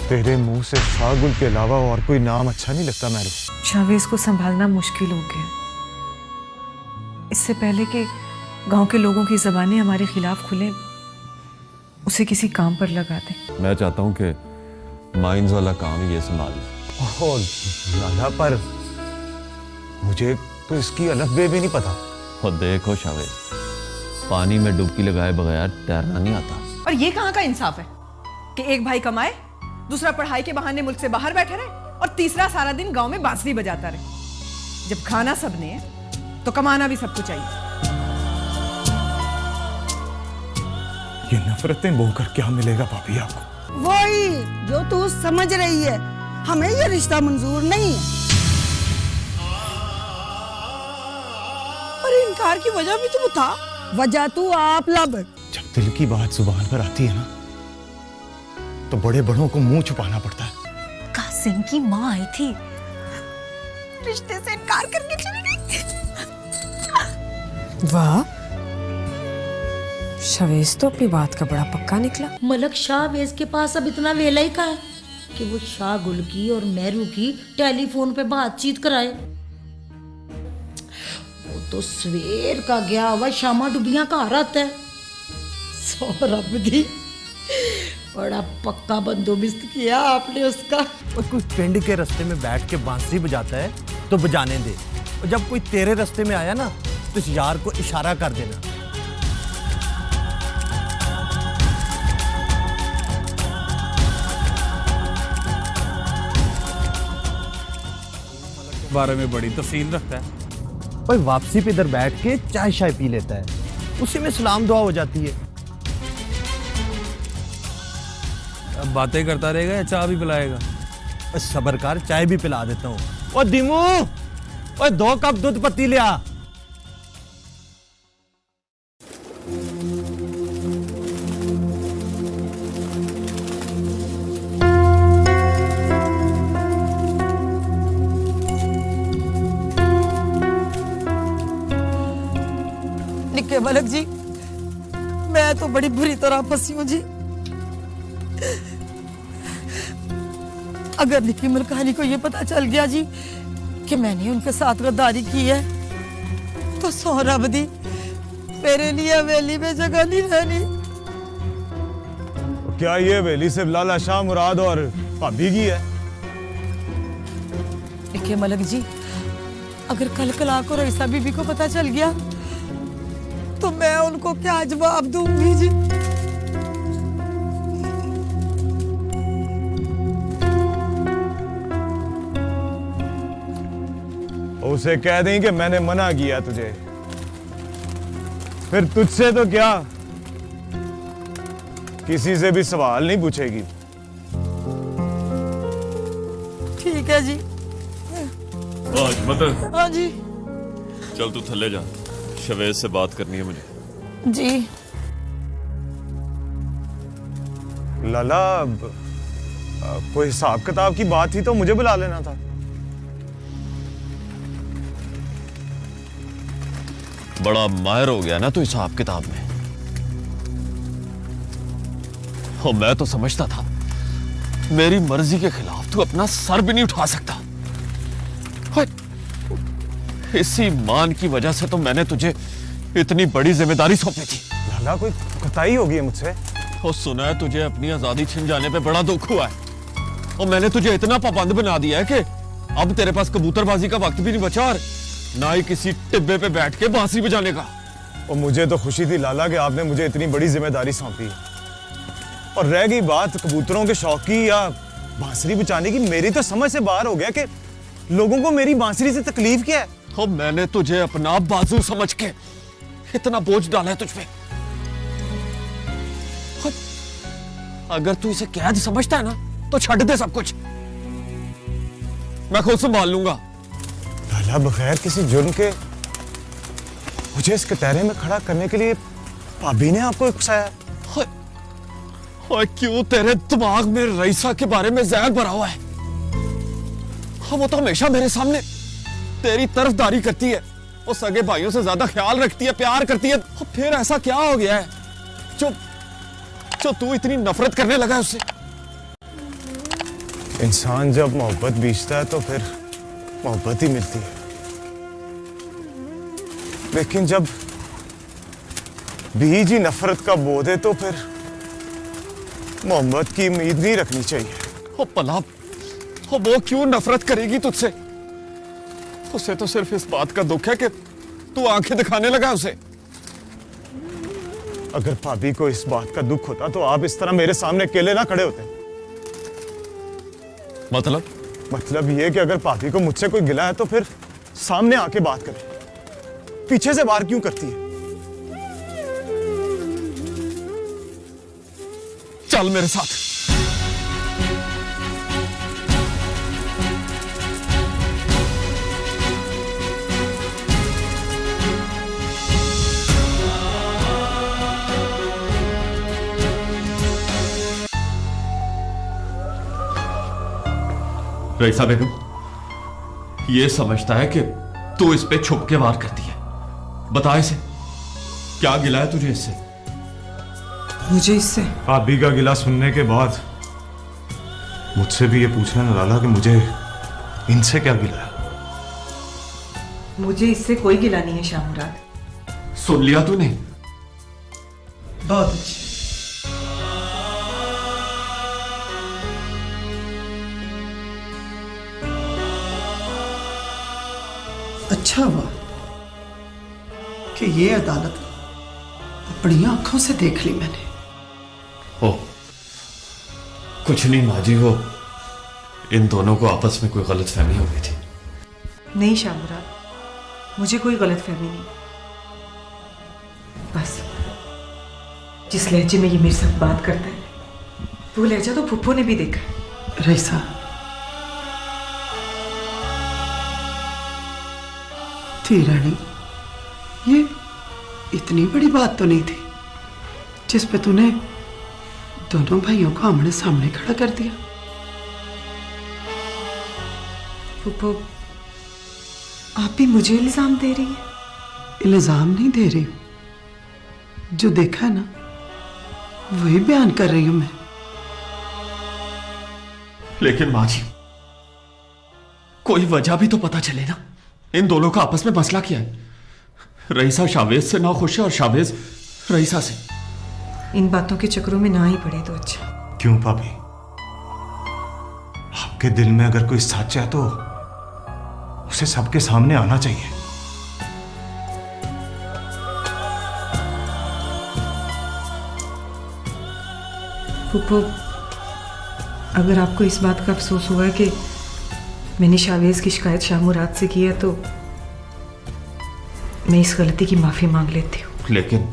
तेरे मुंह से शाहगुल के अलावा और कोई नाम अच्छा नहीं लगता मैरू। शावेज को संभालना मुश्किल हो गया। इससे पहले कि गांव के लोगों की जबानें हमारे खिलाफ खुले, उसे किसी काम पर लगा दे। मैं चाहता हूँ कि माइंस वाला काम ये संभाल ले। ओह लाला, पर मुझे तो इसकी अलग बे भी नहीं पता। और देखो शावेज, पानी में डुबकी लगाए बगैर तैरना नहीं आता। और ये कहाँ का इंसाफ है कि एक भाई कमाए, दूसरा पढ़ाई के बहाने मुल्क से बाहर बैठे रहे और तीसरा सारा दिन गांव में बांसुरी बजाता रहे। जब खाना सबने है तो कमाना भी सबको चाहिए। ये नफरतें बोकर क्या मिलेगा भाभी आपको? वही जो तू समझ रही है, हमें ये रिश्ता मंजूर नहीं है। और इनकार की वजह भी तू बता। वजह तू आप लब। जब दिल की बात जुबान पर आती है ना, तो बड़े बड़ों को मुंह छुपाना पड़ता है। कासिम की माँ आई थी, रिश्ते से इनकार करके चली गई। वाह, शावेज तो अपनी बात का बड़ा पक्का निकला। मलक शाहवेज के पास अब इतना वेला ही का है कि वो शाहगुल की और मेहरू की टेलीफोन पे बातचीत कराए। वो तो सवेर का गया हुआ शामा डुबिया का रहता है। सौरभ दी, बड़ा पक्का बंदोबस्त किया आपने उसका। और कोई पिंड के रास्ते में बैठ के बांसुरी बजाता है तो बजाने दे, और जब कोई तेरे रास्ते में आया ना तो इस यार को इशारा कर देना। बारे में बड़ी तफसील रखता है। कोई वापसी पे इधर बैठ के चाय शाय पी लेता है, उसी में सलाम दुआ हो जाती है। अब बातें करता रहेगा या चाय भी पिलाएगा? बस सबर कर, चाय भी पिला देता हूँ। ओ दिमू, ओए 2 कप दूध पत्ती लिया। निके मलक जी, मैं तो बड़ी बुरी तरह फंसी हूँ जी। अगर निकी मलकानी को ये पता चल गया जी कि मैंने उनके साथ गद्दारी की है, तो सौरभ दी मेरे लिए हवेली में जगह नहीं रहनी। क्या ये हवेली सिर्फ लाला शाह मुराद और भाभी की है? निके मलक जी, अगर कल कलाक और रईसा बीबी को पता चल गया तो मैं उनको क्या जवाब दूंगी जी? उसे कह दें कि मैंने मना किया तुझे, फिर तुझसे तो क्या किसी से भी सवाल नहीं पूछेगी। ठीक है जी। मदर, हाँ जी। चल तू थल्ले जा, शावेज से बात करनी है मुझे। जी लाला, कोई हिसाब किताब की बात थी तो मुझे बुला लेना था। बड़ा माहिर हो गया ना तू हिसाब किताब में। और मैं तो समझता था मेरी मर्जी के खिलाफ तू अपना सर भी नहीं उठा सकता। इसी मान की वजह से तो मैंने तुझे इतनी बड़ी जिम्मेदारी सौंपी थी। लाला, कोई कोताही हो गई है मुझसे। और सुना है तुझे अपनी आजादी छिन जाने पे बड़ा दुख हुआ है, और मैंने तुझे इतना पाबंद बना दिया है कि अब तेरे पास कबूतरबाजी का वक्त भी नहीं बचा और ना ही किसी टिब्बे पे बैठ के बांसुरी बजाने का। और मुझे तो खुशी थी लाला कि आपने मुझे इतनी बड़ी जिम्मेदारी सौंपी। और रह गई बात कबूतरों के शौक की या बांसुरी बजाने की, मेरी तो समझ से बाहर हो गया कि लोगों को मेरी बांसुरी से तकलीफ क्या है। तो मैंने तुझे अपना बाजू समझ के इतना बोझ डाला है तुझ पे। अगर तू इसे कैद समझता है ना तो छੱਡ दे सब कुछ, मैं खुद संभाल लूंगा। लाला, बगैर किसी जुर्म के मुझे इस कटहरे में खड़ा करने के लिए भाभी ने आपको उकसाया? और क्यों तेरे दिमाग में रईसा के बारे में जहर भरा हुआ है? वो तो हमेशा मेरे सामने तेरी तरफदारी करती है, वो सगे भाइयों से ज्यादा ख्याल रखती है, प्यार करती है। और फिर ऐसा क्या हो गया है जो तू इतनी नफरत करने लगा है उससे? इंसान जब मोहब्बत बीचता है तो फिर मोहब्बत ही मिलती है, लेकिन जब बीज ही नफरत का बो दे तो फिर मोहब्बत की उम्मीद नहीं रखनी चाहिए। ओ पला, ओ वो क्यों नफरत करेगी तुझसे? उसे तो सिर्फ इस बात का दुख है कि तू आंखें दिखाने लगा उसे। अगर भाभी को इस बात का दुख होता तो आप इस तरह मेरे सामने अकेले ना खड़े होते। मतलब ये कि अगर भाभी को मुझसे कोई गिला है तो फिर सामने आके बात करे, पीछे से वार क्यों करती है? चल मेरे साथ। रईसा बेगम ये समझता है कि तू इस पे छुप के वार करती है। बता इसे, क्या गिला है तुझे इससे? मुझे इससे भाभी का गिला सुनने के बाद मुझसे भी ये पूछने न डाला कि मुझे इनसे क्या गिला है। मुझे इससे कोई गिला नहीं है शामरात। सुन लिया तूने? बहुत अच्छा। अच्छा हुआ कि ये अदालत अपनी आंखों से देख ली मैंने। ओ कुछ नहीं माँ जी, वो इन दोनों को आपस में कोई गलतफहमी हो गई थी। नहीं शामरात, मुझे कोई गलतफहमी नहीं। बस जिस लहजे में ये मेरे साथ बात करता है वो लहजा तो फुप्पो ने भी देखा है। रईसा, थी रानी, ये इतनी बड़ी बात तो नहीं थी जिस पे तूने दोनों भाइयों को आमने सामने खड़ा कर दिया। फुप्पो, आप भी मुझे इल्जाम दे रही हैं? इल्जाम नहीं दे रही हूं, जो देखा है ना वही बयान कर रही हूं मैं। लेकिन माँ जी, कोई वजह भी तो पता चले ना। इन दोनों का आपस में मसला क्या है? रईसा शावेज से ना खुश है और शावेज रईसा से। इन बातों के चक्रों में ना ही पड़े तो अच्छा। क्यों भाभी? आपके दिल में अगर कोई सच है तो उसे सबके सामने आना चाहिए। फुप्पो, अगर आपको इस बात का अफसोस हुआ है कि मैंने शावेज की शिकायत शामू रात से की है तो मैं इस गलती की माफी मांग लेती हूँ। लेकिन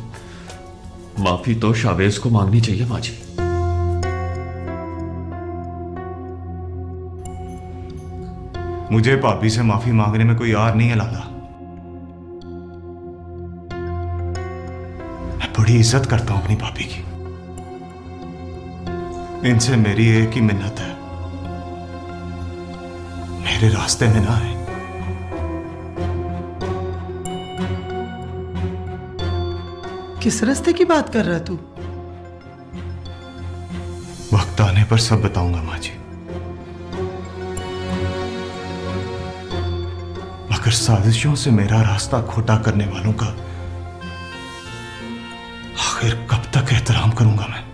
माफी तो शावेज को मांगनी चाहिए माँ जी। मुझे भाभी से माफी मांगने में कोई यार नहीं है लाला। मैं बड़ी इज्जत करता हूं अपनी भाभी की। इनसे मेरी एक ही मिन्नत है, मेरे रास्ते में ना आए। किस रास्ते की बात कर रहा तू? वक्त आने पर सब बताऊंगा माँ जी, मगर साजिशों से मेरा रास्ता खोटा करने वालों का आखिर कब तक एहतराम करूंगा मैं?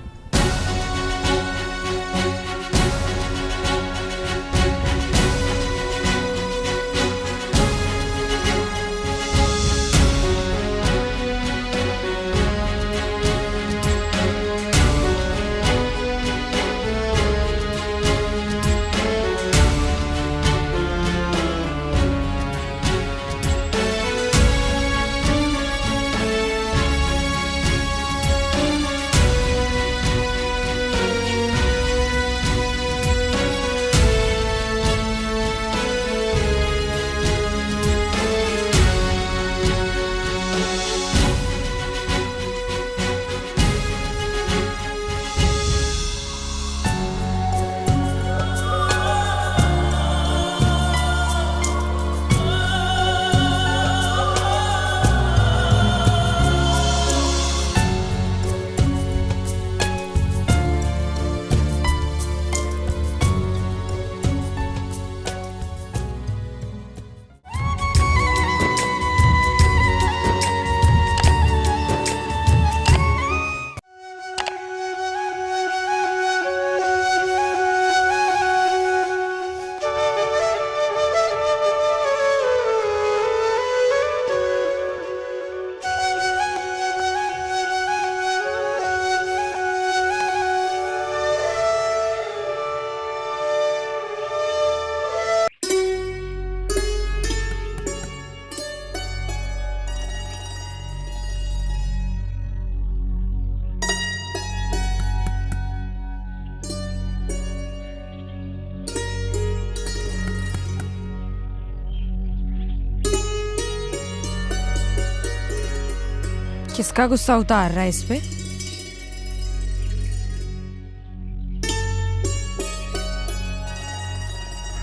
किसका गुस्सा उतार रहा है इस पे?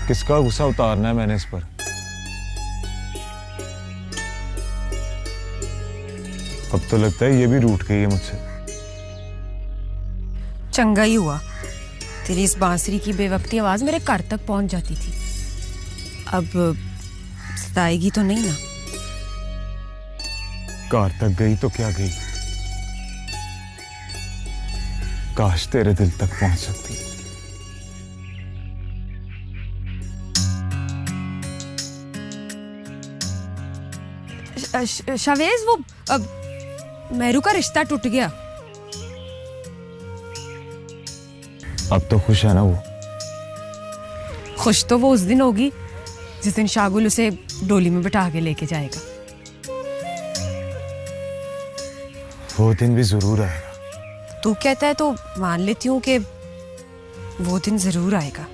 किसका गुस्सा उतारना है मैंने इस पर? अब तो लगता है ये भी रूठ गई है मुझसे। चंगा ही हुआ, तेरी इस बांसुरी की बेवक्ती आवाज मेरे घर तक पहुंच जाती थी। अब सताएगी तो नहीं ना? कार तक गई तो क्या गई, काश तेरे दिल तक पहुंच सकती। शावेज, वो मेरू का रिश्ता टूट गया। अब तो खुश है ना वो? खुश तो वो उस दिन होगी जिस दिन शागुल उसे डोली में बिठा के लेके जाएगा। वो दिन भी जरूर आएगा। तू कहता है तो मान लेती हूँ कि वो दिन जरूर आएगा।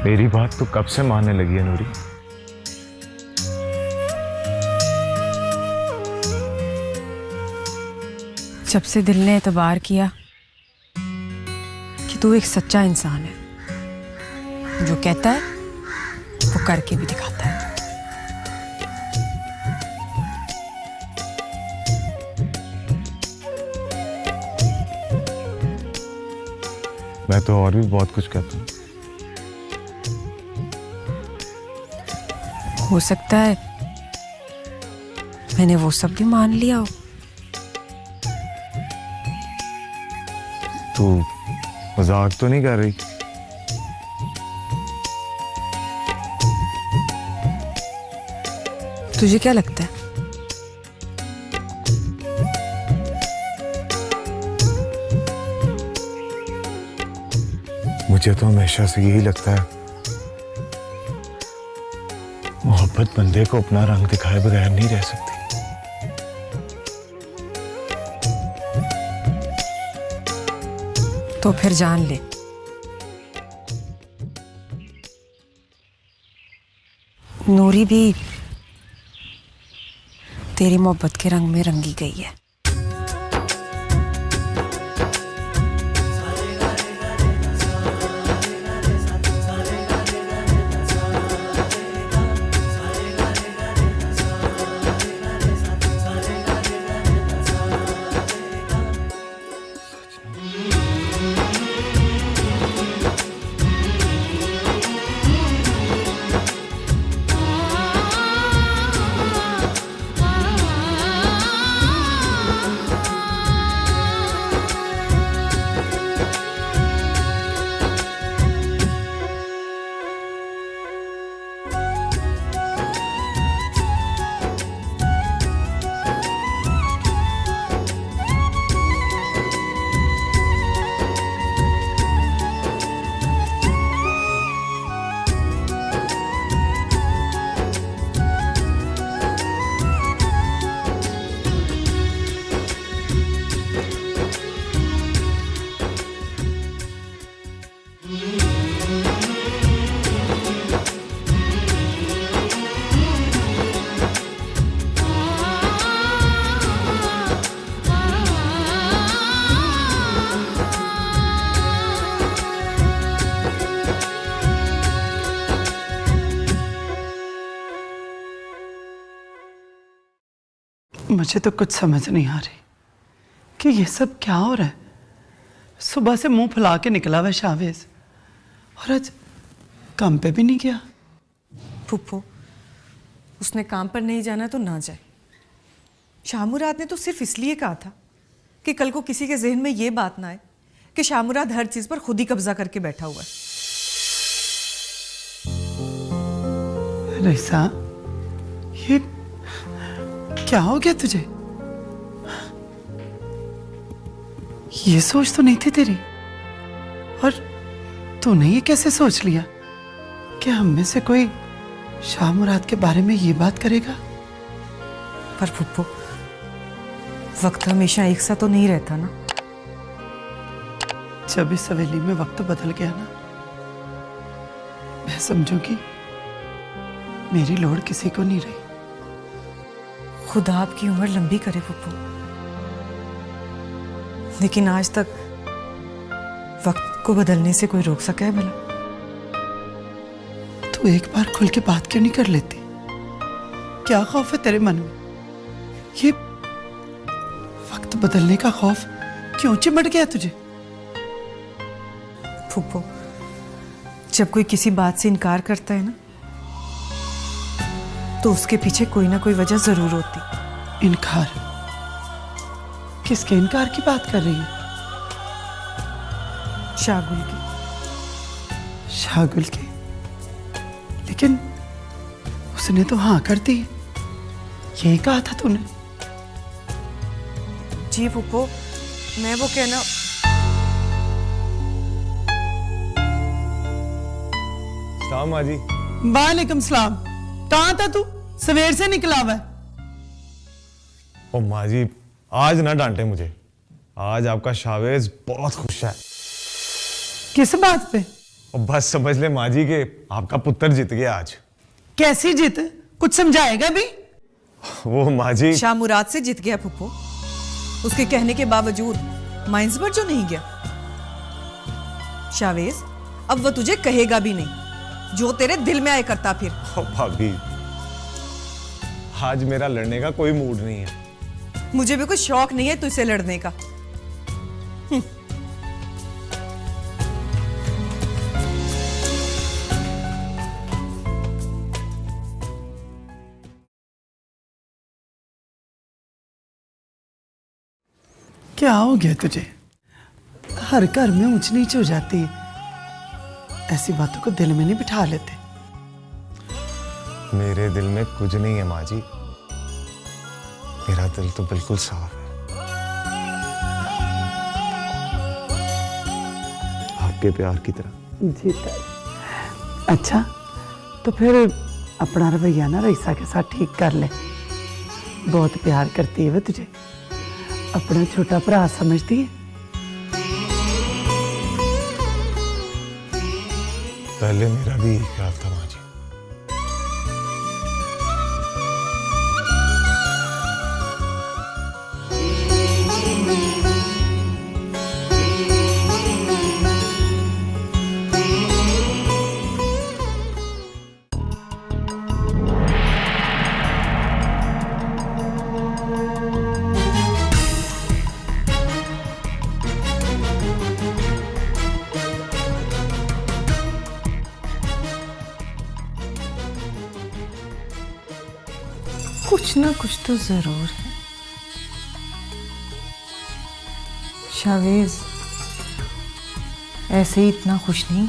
मेरी बात तो कब से मानने लगी है नूरी? जब से दिल ने एतबार किया कि तू एक सच्चा इंसान है, जो कहता है वो करके भी दिखाता है। मैं तो और भी बहुत कुछ कहता हूँ। हो सकता है मैंने वो सब भी मान लिया हो। तू मजाक तो नहीं कर रही? तुझे क्या लगता है? मुझे तो हमेशा से यही लगता है, मोहब्बत बंदे को अपना रंग दिखाए बगैर नहीं रह सकती। तो फिर जान ले, नूरी भी तेरी मोहब्बत के रंग में रंगी गई है। मुझे तो कुछ समझ नहीं आ रही कि ये सब क्या हो रहा है। सुबह से मुंह फुला के निकला हुआ शावेज, और आज काम पे भी नहीं गया। फुप्पो, उसने काम पर नहीं जाना तो ना जाए। शामुराद ने तो सिर्फ इसलिए कहा था कि कल को किसी के जहन में ये बात ना आए कि शामुराद हर चीज पर खुद ही कब्जा करके बैठा हुआ है। रईसा, ये क्या हो गया तुझे? ये सोच तो नहीं थी तेरी, और तूने ये कैसे सोच लिया कि हम में से कोई शाह मुराद के बारे में ये बात करेगा? पर फुप्पो, वक्त हमेशा एक सा तो नहीं रहता ना। जब इस हवेली में वक्त बदल गया ना, मैं समझूंगी मेरी लोड़ किसी को नहीं रही। खुदा आपकी उम्र लंबी करे फुप्पो, लेकिन आज तक वक्त को बदलने से कोई रोक सका है भला? तू एक बार खुल के बात क्यों नहीं कर लेती? क्या खौफ है तेरे मन में? ये वक्त बदलने का खौफ क्यों चिमट गया तुझे? फुप्पो, जब कोई किसी बात से इनकार करता है ना, तो उसके पीछे कोई ना कोई वजह जरूर होती। इनकार? किसके इनकार की बात कर रही है? शागुल की। शागुल की? लेकिन उसने तो हाँ कर दी, यही कहा था तूने। जी फुप्पो, मैं वो कहना। सलाम माँ जी। वालेकुम सलाम। कहाँ था तू? सवेर से निकला हुआ है। ओ माँ जी, आज ना डांटे मुझे, आज आपका शावेज बहुत खुश है। किस बात पे? और बस समझ ले माँ जी के आपका पुत्र जीत गया आज। कैसी जीत? कुछ समझाएगा भी? वो माँ जी, शाह मुराद से जीत गया फुप्पो, उसके कहने के बावजूद माइंसबर्ग जो नहीं गया। शावेज, अब वो तुझे कहेगा भी नहीं जो तेरे दिल में आए करता फिर। ओ भाभी, आज मेरा लड़ने का कोई मूड नहीं है। मुझे भी कोई शौक नहीं है तुझसे लड़ने का। क्या हो गया तुझे? हर घर में ऊंच नीच हो जाती है, ऐसी बातों को दिल में नहीं बिठा लेते। मेरे दिल में कुछ नहीं है माँ जी, मेरा दिल तो बिल्कुल साफ है। आपके प्यार की तरह। जी अच्छा, तो फिर अपना रवैया ना रईसा के साथ ठीक कर ले। बहुत प्यार करती है वो तुझे, अपना छोटा भरा समझती है। पहले मेरा भी यही ख्याल था माँ जी। कुछ ना कुछ तो जरूर है। शावेज ऐसे ही इतना खुश नहीं।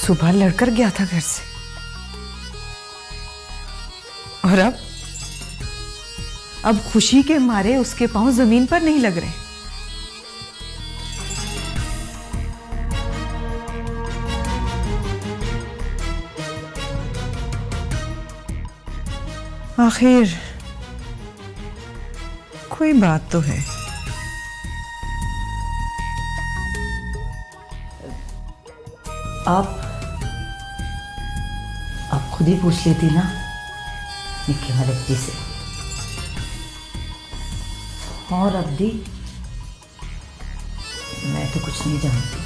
सुबह लड़कर गया था घर से, और अब खुशी के मारे उसके पांव जमीन पर नहीं लग रहे। आखिर कोई बात तो है। आप खुद ही पूछ लेती ना निक्की मलिक जी से। और अब्दी, मैं तो कुछ नहीं जानती।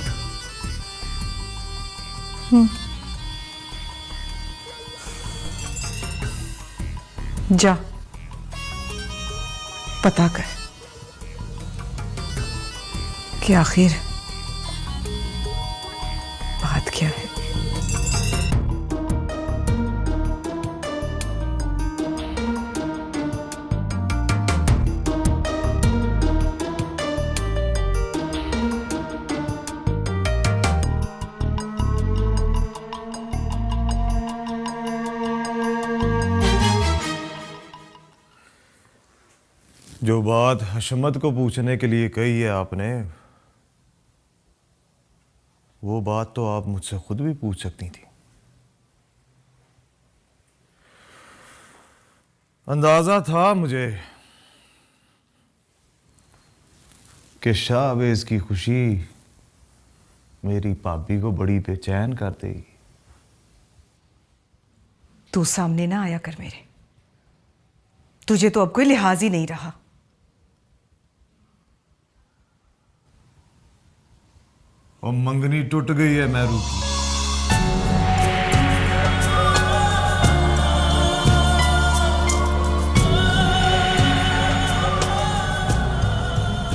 जा पता कर कि आखिर बात क्या है। जो जो बात हशमत को पूछने के लिए कही है आपने, वो बात तो आप मुझसे खुद भी पूछ सकती थी। अंदाजा था मुझे कि शाहबेज की खुशी मेरी भाभी को बड़ी बेचैन कर देगी। तू सामने ना आया कर मेरे, तुझे तो अब कोई लिहाज ही नहीं रहा। और मंगनी टूट गई है मैरू की।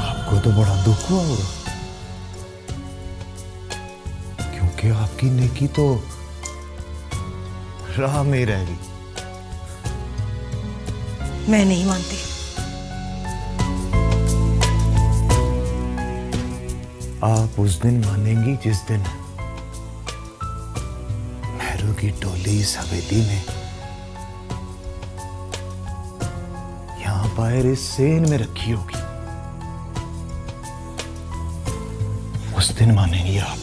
आपको तो बड़ा दुख हुआ होगा, क्योंकि आपकी नेकी तो राह में ही रह गई। मैं नहीं मानती। आप उस दिन मानेंगी जिस दिन मैरू की टोली इस हवेली में यहां बाहर इस सेन में रखी होगी। उस दिन मानेंगी आप।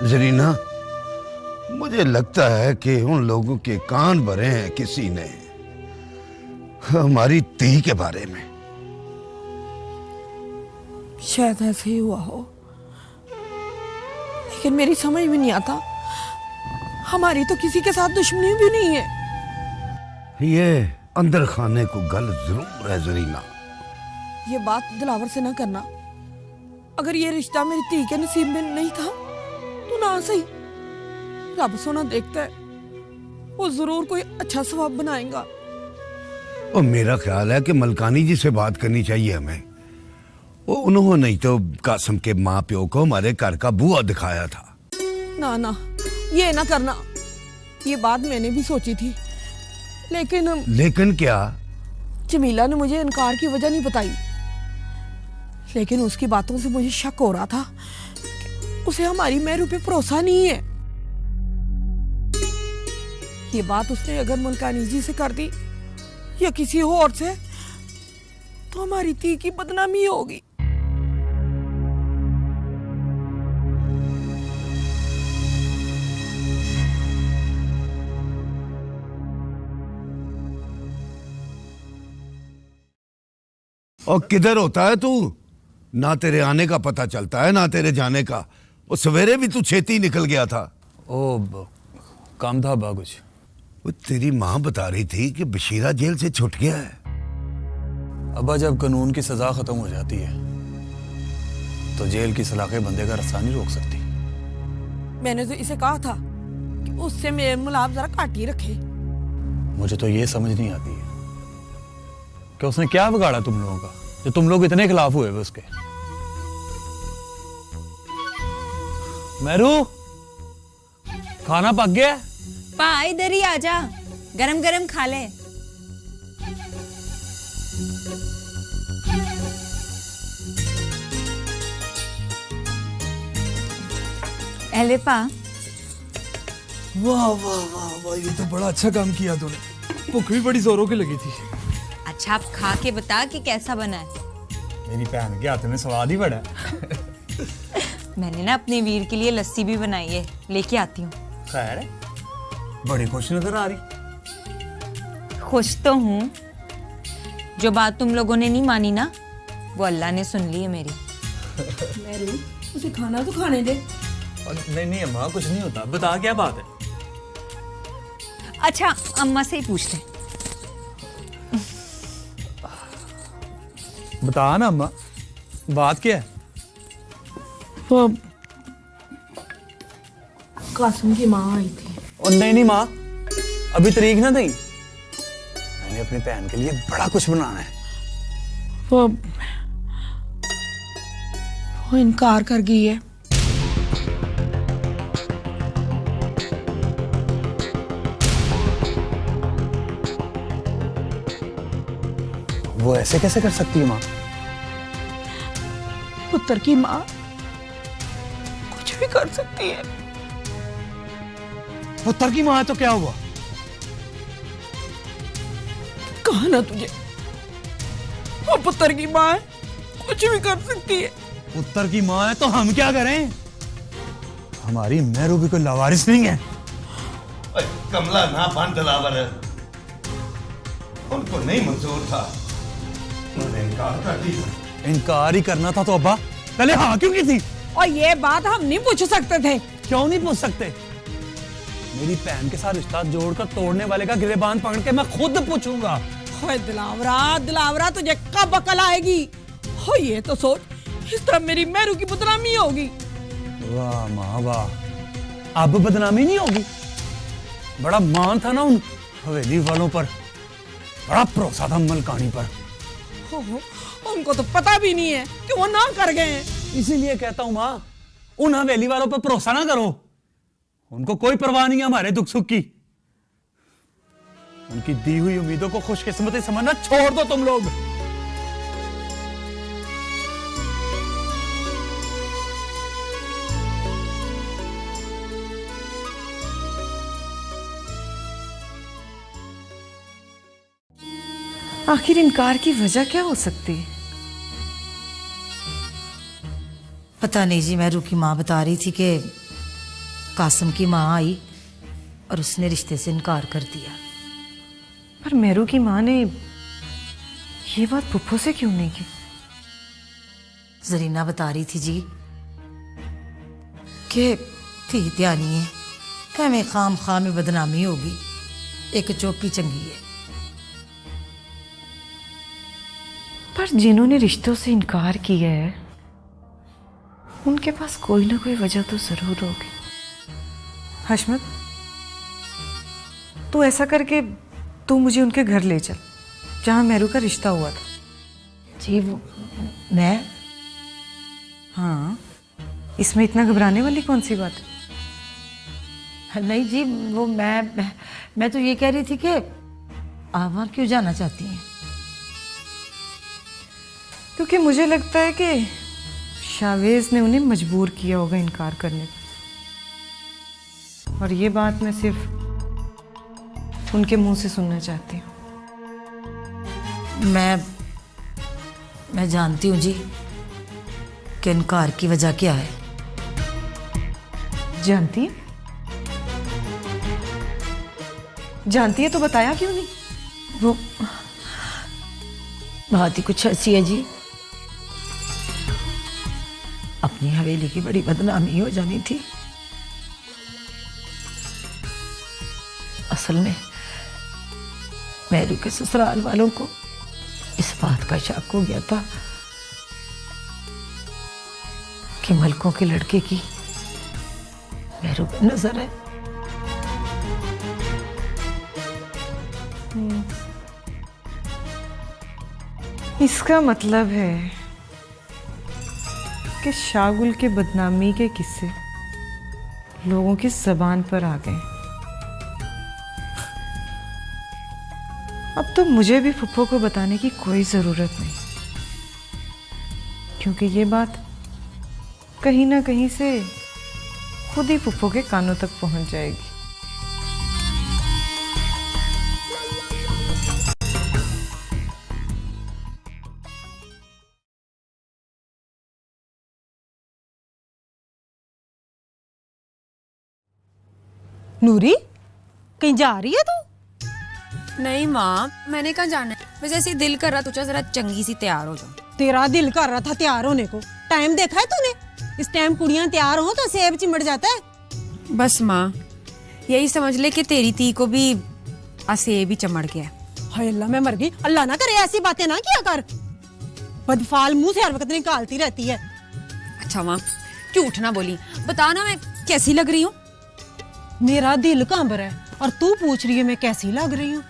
जरीना, मुझे लगता है कि उन लोगों के कान भरे हैं किसी ने हमारी ती के बारे में। शायद ऐसे ही हुआ हो, लेकिन मेरी समझ में नहीं आता, हमारी तो किसी के साथ दुश्मनी भी नहीं है। ये अंदर खाने को गल जरूर है जरीना। ये बात दिलावर से ना करना। अगर ये रिश्ता मेरी ती के नसीब में नहीं था तो ना सही, रब सोना देखता है, वो जरूर कोई अच्छा सवाब बनाएगा। और मेरा ख्याल है कि मलकानी जी से बात करनी चाहिए हमें। वो उन्होंने नहीं तो कासम के माँ प्यो को हमारे घर का बुआ दिखाया था। ना ना, ये ना करना। ये बात मैंने भी सोची थी, लेकिन क्या? जमीला ने मुझे इनकार की वजह नहीं बताई, लेकिन उसकी बातों से मुझे शक हो रहा था कि उसे हमारी मेहरू पे भरोसा नहीं है। ये बात उसने अगर मुल्कानी जी से कर दी या किसी और से, तो हमारी ती की बदनामी होगी। और किधर होता है तू? ना तेरे आने का पता चलता है ना तेरे जाने का। वो सवेरे भी तू छेती निकल गया था। काम था अब्बा कुछ। वो तेरी माँ बता रही थी कि बशीरा जेल से छूट गया है। अब्बा, जब कानून की सजा खत्म हो जाती है तो जेल की सलाखें बंदे का रास्ता नहीं रोक सकती। मैंने तो इसे कहा था कि उससे मेरे मुलाब जरा काट ही रखे। मुझे तो ये समझ नहीं आती है कि उसने क्या बिगाड़ा तुम लोगों का जो तुम लोग इतने खिलाफ हुए उसके। मैरू, खाना पक गया? पा इधर ही आजा, गरम गरम खा ले। एले पा। वाह वाह वाह वाह, ये तो बड़ा अच्छा काम किया तूने। भूख भी बड़ी जोरों की लगी थी। अच्छा, आप खा के बता कि कैसा बना है। मेरी बहन के हाथ में स्वाद ही बड़ा है। मैंने ना अपने वीर के लिए लस्सी भी बनाई है, लेके आती हूँ। खैर, बड़ी खुश नजर आ रही। खुश तो हूँ। जो बात तुम लोगों ने नहीं मानी ना, वो अल्लाह ने सुन ली है मेरी। मेरू उसे खाना तो खाने दे। नहीं नहीं अम्मा, कुछ नहीं होता, बता क्या बात है। अच्छा अम्मा से ही पूछते। बता ना अम्मा, बात क्या है? वो कासिम की माँ आई थी। और नहीं माँ, अभी तारीख ना दी। मैंने अपनी बहन के लिए बड़ा कुछ बनाना है। वो इनकार कर गई है। वो ऐसे कैसे कर सकती है माँ? पुत्र की माँ कुछ भी कर सकती है। पुत्र की माँ है तो क्या हुआ? कहा ना तुझे, वो पुत्र की माँ है, कुछ भी कर सकती है। पुत्र की माँ है तो हम क्या करें? हमारी मेरू भी कोई लावारिस नहीं है। कमला ना बन दिलावर है, उनको नहीं मंजूर था, उन्होंने इनकार कर दिया। इनकार ही करना था तो अब्बा पहले हाँ क्यों की थी? और ये बात हम नहीं पूछ सकते थे। क्यों नहीं पूछ सकते? मेरी बहन के साथ रिश्ता जोड़कर तोड़ने वाले का गिरेबान पकड़ के मैं खुद पूछूंगा। ओए दिलावरा, दिलावरा तुझे कब अकल आएगी? हो ये तो सोच, इस तरह मेरी मेरू की बदनामी होगी। वाह माँ वाह, अब बदनामी नहीं होगी। बड़ा मान था ना उन हवेली वालों पर, बड़ा भरोसा था मलकानी पर। हो, उनको तो पता भी नहीं है कि वो ना कर गए हैं। इसीलिए कहता हूं माँ, उन हवेली वालों पर भरोसा ना करो। उनको कोई परवाह नहीं है हमारे दुख सुख की। उनकी दी हुई उम्मीदों को खुशकिस्मती समझना छोड़ दो तुम लोग। आखिर इनकार की वजह क्या हो सकती है? पता नहीं जी, मेरू की माँ बता रही थी कि कासिम की माँ आई और उसने रिश्ते से इनकार कर दिया। पर मेरू की माँ ने ये बात पुप्पो से क्यों नहीं की? जरीना बता रही थी जी कि थी ध्यानी है, हमें खाम खाम में बदनामी होगी, एक चौकी चंगी है। पर जिन्होंने रिश्तों से इनकार किया है उनके पास कोई ना कोई वजह तो जरूर होगी। हशमत, तू ऐसा करके तू मुझे उनके घर ले चल जहां मेरू का रिश्ता हुआ था। जी वो मैं? हाँ, इसमें इतना घबराने वाली कौन सी बात है? नहीं जी, वो मैं तो ये कह रही थी कि आप वहाँ क्यों जाना चाहती हैं? क्योंकि मुझे लगता है कि शावेज ने उन्हें मजबूर किया होगा इनकार करने पर, और ये बात मैं सिर्फ उनके मुंह से सुनना चाहती हूँ। मैं जानती हूँ जी कि इनकार की वजह क्या है। जानती है? जानती है तो बताया क्यों नहीं? वो बात ही कुछ ऐसी है जी, अपनी हवेली की बड़ी बदनामी हो जानी थी। असल में मेरू के ससुराल वालों को इस बात का शक हो गया था कि मलकों के लड़के की मेरू पे नजर है। इसका मतलब है कि शागुल के बदनामी के किस्से लोगों की जबान पर आ गए। अब तो मुझे भी फुप्पो को बताने की कोई ज़रूरत नहीं, क्योंकि ये बात कहीं ना कहीं से खुद ही फुप्पो के कानों तक पहुंच जाएगी। नूरी, कहीं जा रही है तू? नहीं माँ, मैंने कहाँ जाना है, वैसे ऐसे ही दिल कर रहा तुझे जरा चंगी सी तैयार हो जाओ। तेरा दिल कर रहा था तैयार होने को, टाइम देखा है तूने? इस टाइम कुड़ियां तैयार हो तो सेब चिमड़ जाता है। बस माँ, यही समझ ले कि तेरी ती को भी सेब ही चमड़ गया। हाय अल्लाह, मैं मर गई। अल्लाह ना करे ऐसी बातें ना किया कर, बदफाल मुंह से हर वक्त निकालती रहती है। अच्छा माँ, झूठ ना बोली, बता ना मैं कैसी लग रही हूँ? मेरा दिल कांब रहा है और तू पूछ रही है मैं कैसी लग रही हूँ।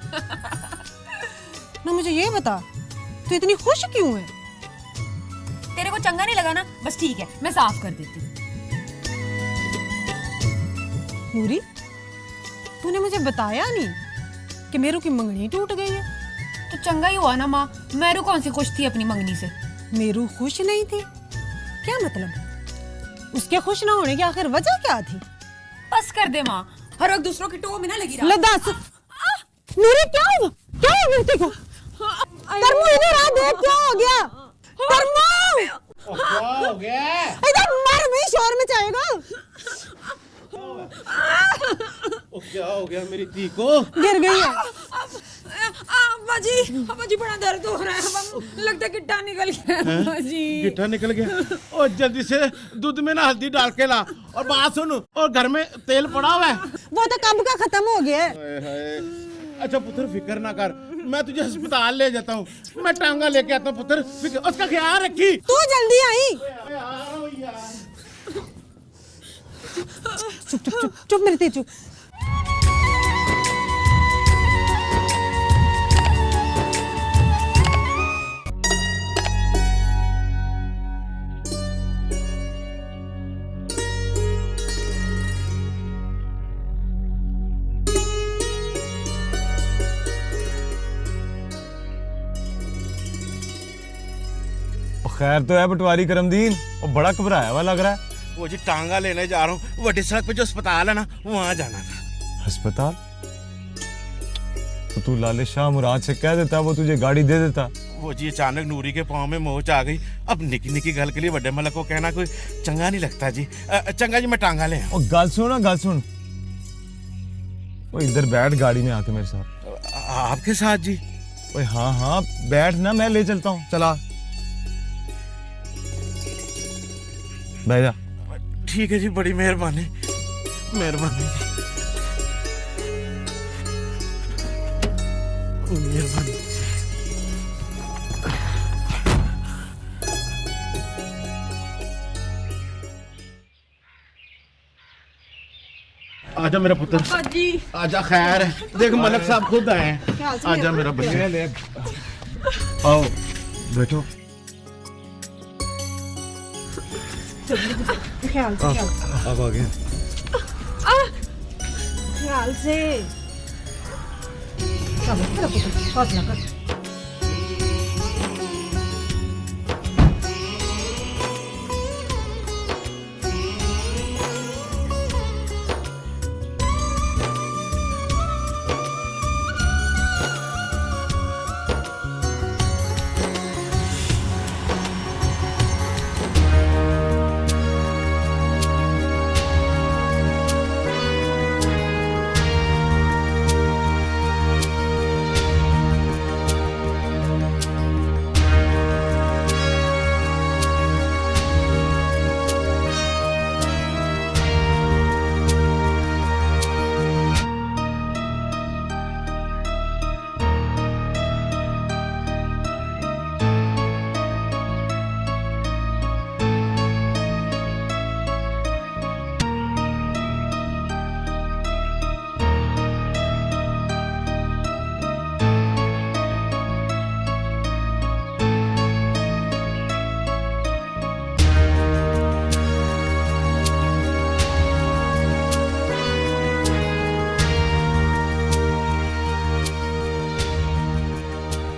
ना मुझे ये बता, तू इतनी खुश क्यों है? तेरे को चंगा नहीं लगा ना? बस ठीक है, मैं साफ कर देती हूँ। नूरी, तूने मुझे बताया नहीं कि मेरू की मंगनी टूट गई है। तो चंगा ही हुआ ना माँ, मेरू कौन सी खुश थी अपनी मंगनी से? मेरू खुश नहीं थी? क्या मतलब? उसके खुश ना होने की आखिर वजह क्या थी? बस कर दे माँ, हर वक्त दूसरों की टो में ना लगी ले दस। नूरी क्या हुआ? क्या हो गया तेरे को? तरमू इधर आ, देख क्या हो गया? तरमू क्या हो गया? इधर मर भी शोर मचाएगा। क्या हो गया मेरी धी को? गिर गई है। अब्बा जी बड़ा दर्द हो रहा है, लगता है गिट्टा निकल गया। अब्बा जी गिट्टा निकल गया? और जल्दी से दूध में ना हल्दी डाल के ला, और बात सुन, और घर में तेल पड़ा हुआ है। वो तो कब का खत्म हो गया है। अच्छा पुत्र फिक्र ना कर, मैं तुझे अस्पताल ले जाता हूँ, मैं टांगा लेके आता हूँ पुत्र, उसका ख्याल रखी। तू जल्दी आई। चुप चुप चुप चुप मेरे तेज चुप। खैर तो है पटवारी करमदीन, और बड़ा घबराया हुआ लग रहा है। वो जी टांगा लेने जा रहा हूँ, बड़ी सड़क पे जो अस्पताल है ना, वहाँ जाना था। अस्पताल? तो तू लाले शाह मुराद से कह देता, वो तुझे गाड़ी दे देता। वो जी अचानक नूरी के पाँव में मोच आ गई, अब निकी निकी गल के लिए बड़े मलक को कहना कोई चंगा नहीं लगता जी। चंगा जी मैं टांगा ले। और गल सुन, गल सुन, वो इधर बैठ गाड़ी में आके मेरे साथ। आपके साथ जी? ओए हाँ हाँ बैठ ना, मैं ले चलता हूँ, चला बैठ जा। ठीक है जी, बड़ी मेहरबानी, मेहरबानी मेहरबानी। आजा मेरा पुत्र, आजा। खैर है, देख मलक साहब खुद आए हैं। आजा मेरा बच्चा, आओ बैठो। ख्याल से, अब आ गए। ख्याल से। हौसला कर।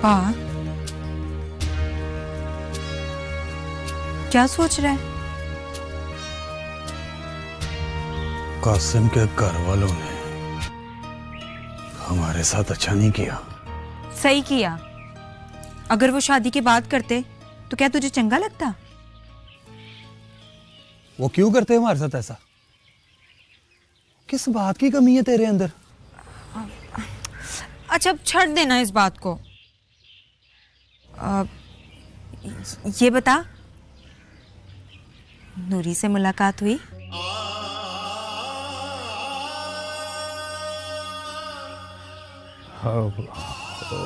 हाँ, क्या सोच रहा है? कासिम के घर वालों ने हमारे साथ अच्छा नहीं किया। सही किया। अगर वो शादी की बात करते तो क्या तुझे चंगा लगता? वो क्यों करते हैं हमारे साथ ऐसा? किस बात की कमी है तेरे अंदर? अच्छा अब छੱਡ देना इस बात को। ये बता, नूरी से मुलाकात हुई?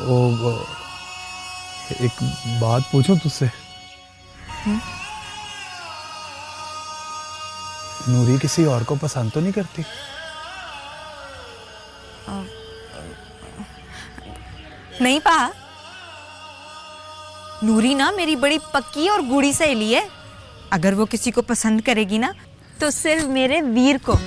वो एक बात पूछूं तुझसे? नूरी किसी और को पसंद तो नहीं करती? नहीं पा, नूरी ना मेरी बड़ी पक्की और गूढ़ी सहेली है। अगर वो किसी को पसंद करेगी ना तो सिर्फ मेरे वीर को।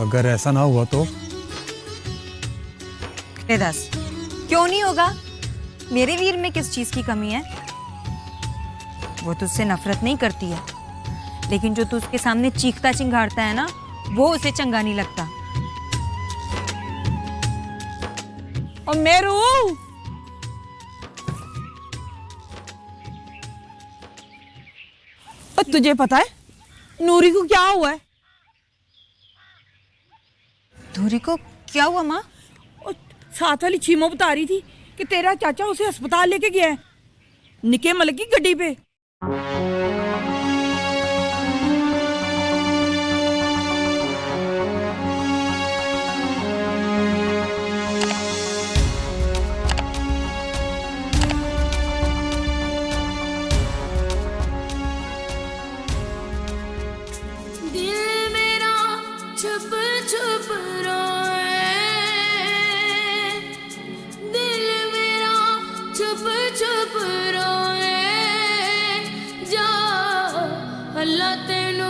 अगर ऐसा ना हुआ तो? दस, क्यों नहीं होगा? मेरे वीर में किस चीज की कमी है? वो तुझसे नफरत नहीं करती है, लेकिन जो तू उसके सामने चीखता चिंगाड़ता है ना, वो उसे चंगा नहीं लगता। और मेरू, और तुझे पता है नूरी को क्या हुआ है? नूरी को क्या हुआ माँ? और साथ वाली चीमो बता रही थी कि तेरा चाचा उसे अस्पताल लेके गया है, निके मल की गड्डी पे। दिल मेरा छुप छुप रोए, दिल मेरा छुप छुप रोए, जा अल्लाह तेनू